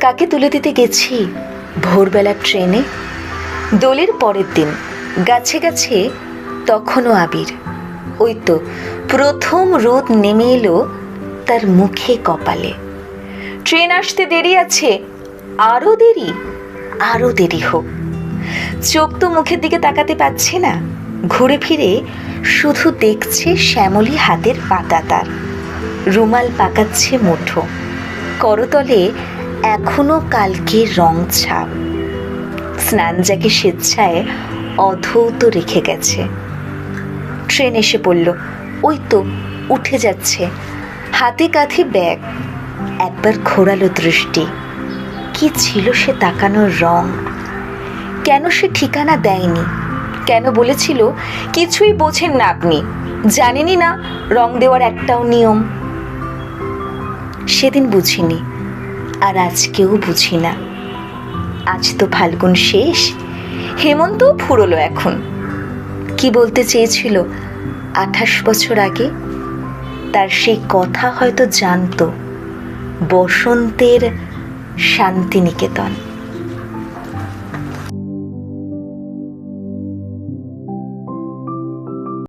কাকে তুলে দিতে গেছি ভোরবেলার ট্রেনে। দোলের পরের দিন গাছে গাছে তখনও আবির। ওই তো প্রথম রোদ নেমে এলো তার মুখে কপালে। ট্রেন আসতে দেরি আছে, আরো দেরি, আরো দেরি হোক। চোখ তো মুখের দিকে তাকাতে পাচ্ছে না, ঘুরে ফিরে শুধু দেখছে শ্যামলী হাতের পাতা, তার রুমাল পাকাচ্ছে মুঠো, করতলে এখনো কালকের রং ছাপ। স্নান যাকে স্বেচ্ছায় অধৌত রেখে গেছে। ট্রেন এসে পড়ল, ওই তো উঠে যাচ্ছে, হাতে কাঁধে ব্যাগ। একবার ঘোরালো দৃষ্টি, কি ছিল সে তাকানোর রং? কেন সে ঠিকানা দেয়নি? কেন বলেছিল কিছুই বোঝেন না আপনি, জানেনই না রং দেওয়ার একটাও নিয়ম? সেদিন বুঝিনি, আর আজকেও বুঝি না। আজ তো ফাল্গুন শেষ, হেমন্তও ফুরলো এখন। কি বলতে চেয়েছিল 28 বছর আগে? তার সেই কথা হয়তো জানতো বসন্তের শান্তিনিকেতন।